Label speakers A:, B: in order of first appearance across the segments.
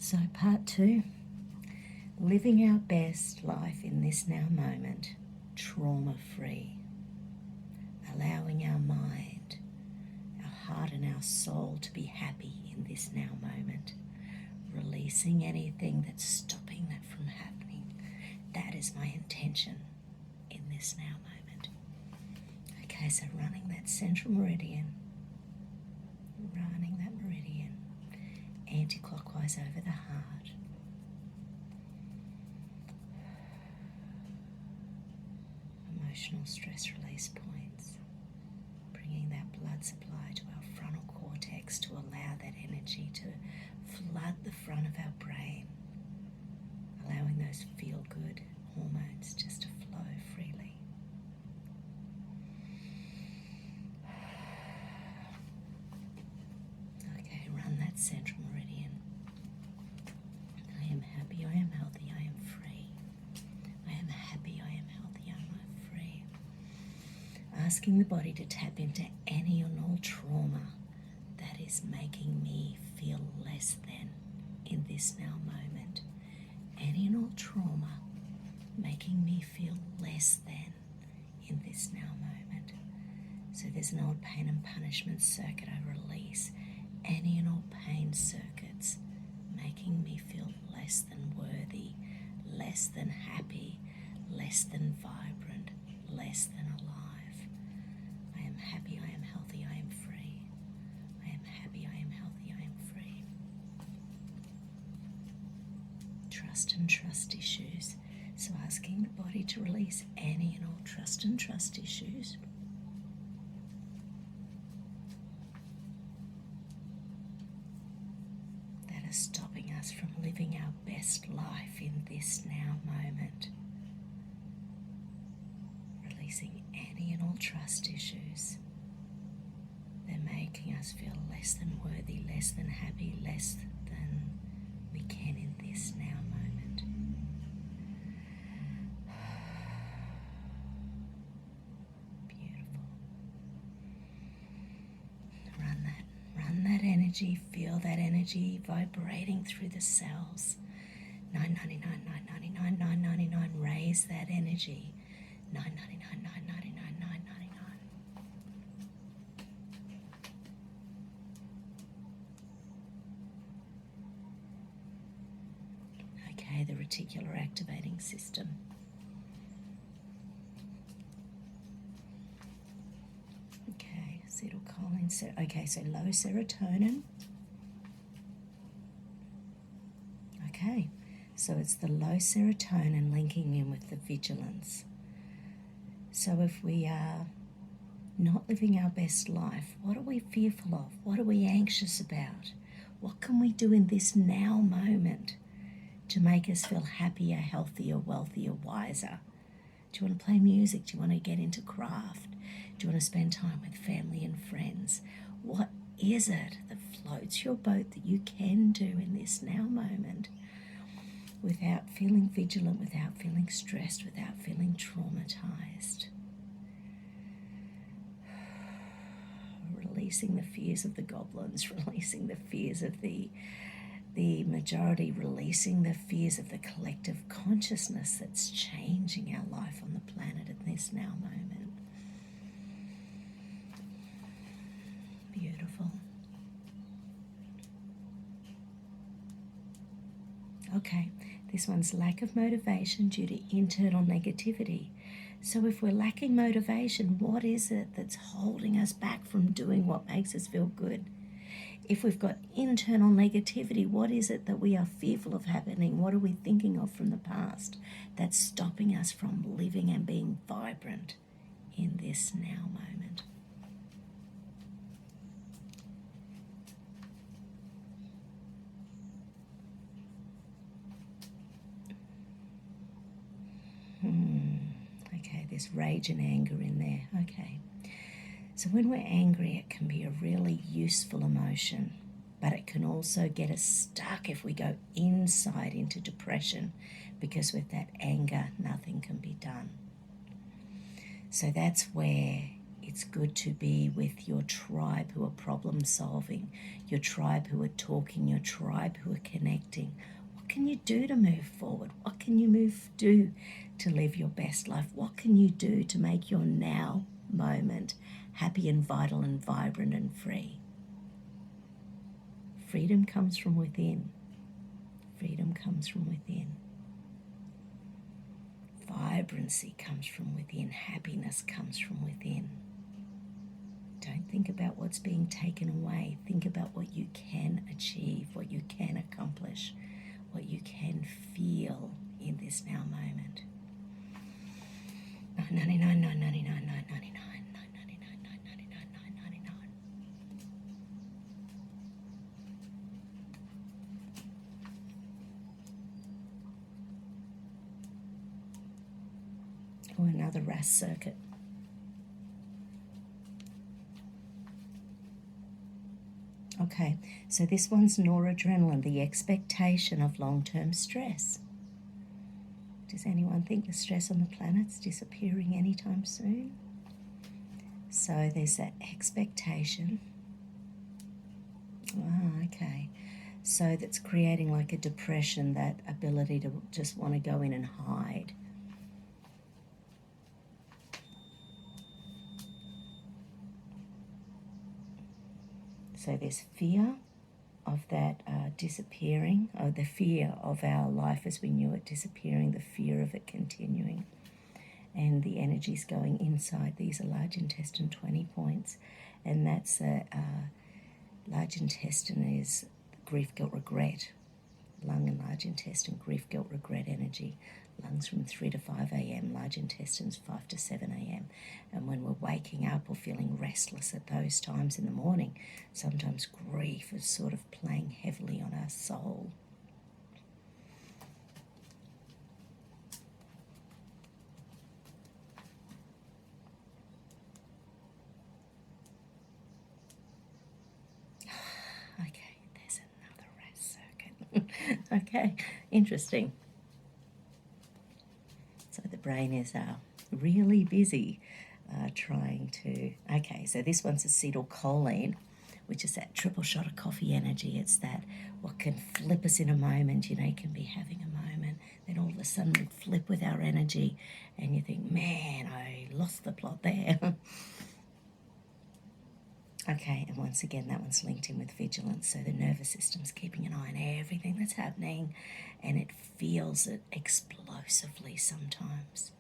A: So, part two, living our best life in this now moment, trauma free, allowing our mind, our heart, and our soul to be happy in this now moment, releasing anything that's stopping that from happening. That is my intention in this now moment. Okay, so running that central meridian, anti-clockwise over the heart. Emotional stress release points, bringing that blood supply to our frontal cortex to allow that energy to flood the front of our brain, allowing those feel-good hormones just to flow freely. Okay, run that central meridian. I am happy, I am healthy, I am free. I am happy, I am healthy, I am free. Asking the body to tap into any and all trauma that is making me feel less than in this now moment. Any and all trauma making me feel less than in this now moment. So there's an old pain and punishment circuit. I release any and all pain circuits making me feel less than worthy, less than happy, less than vibrant, less than alive. I am happy, I am healthy, I am free. I am happy, I am healthy, I am free. Trust and trust issues. So asking the body to release any and all trust and trust issues. That are stopping us from living our best life in this now moment. Releasing any and all trust issues. They're making us feel less than worthy, less than happy, less than we can in this now moment. Beautiful. Run that energy, feel that energy vibrating through the cells. 999, 999, 999, raise that energy. 999, 999, 999. Okay, the reticular activating system. Okay, acetylcholine. Okay, so low serotonin. Okay, so it's the low serotonin linking in with the vigilance. So if we are not living our best life, what are we fearful of? What are we anxious about? What can we do in this now moment to make us feel happier, healthier, wealthier, wiser? Do you want to play music? Do you want to get into craft? Do you want to spend time with family and friends? What is it that floats your boat that you can do in this now moment without feeling vigilant, without feeling stressed, without feeling traumatized? Releasing the fears of the goblins, releasing the fears of the majority, releasing the fears of the collective consciousness that's changing our life on the planet at this now moment. Beautiful. Okay, this one's lack of motivation due to internal negativity. So if we're lacking motivation, what is it that's holding us back from doing what makes us feel good? If we've got internal negativity, what is it that we are fearful of happening? What are we thinking of from the past that's stopping us from living and being vibrant in this now moment? Okay, there's rage and anger in there. Okay. So when we're angry, it can be a really useful emotion, but it can also get us stuck if we go inside into depression, because with that anger, nothing can be done. So that's where It's good to be with your tribe who are problem solving, your tribe who are talking, your tribe who are connecting. What can you do to move forward? What can you do to live your best life? What can you do to make your now moment happy and vital and vibrant and free? Freedom comes from within. Freedom comes from within. Vibrancy comes from within. Happiness comes from within. Don't think about what's being taken away. Think about what you can achieve, what you can accomplish, what you can feel in this now moment. 999, 999, 999, 999, 999, 999. Oh, another RAS circuit. Okay, so this one's noradrenaline, the expectation of long-term stress. Does anyone think the stress on the planet's disappearing anytime soon? So there's that expectation. Ah, okay. So that's creating like a depression, that ability to just want to go in and hide. So there's fear of that disappearing, or the fear of our life as we knew it disappearing, the fear of it continuing. And the energy's going inside. These are large intestine 20 points. And that's large intestine is grief, guilt, regret. Lung and large intestine, grief, guilt, regret energy. Lungs from 3 to 5 a.m., large intestines 5 to 7 a.m. And when we're waking up or feeling restless at those times in the morning, sometimes grief is sort of playing heavily on our soul. Okay, there's another RAS circuit. Okay, interesting. So the brain is really busy trying to... Okay, so this one's acetylcholine, which is that triple shot of coffee energy. It's that what can flip us in a moment. You know, you can be having a moment, then all of a sudden we flip with our energy and you think, man, I lost the plot there. Okay, and once again, that one's linked in with vigilance. So the nervous system's keeping an eye on everything that's happening, and it feels it explosively sometimes.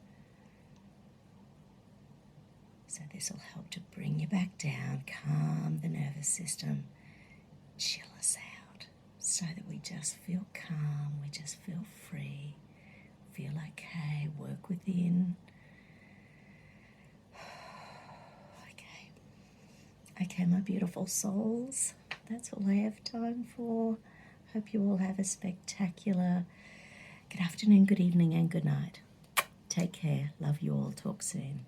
A: So this will help to bring you back down, calm the nervous system, chill us out, so that we just feel calm, we just feel free, feel okay, work within. Okay, my beautiful souls, that's all I have time for. Hope you all have a spectacular good afternoon, good evening, and good night. Take care. Love you all. Talk soon.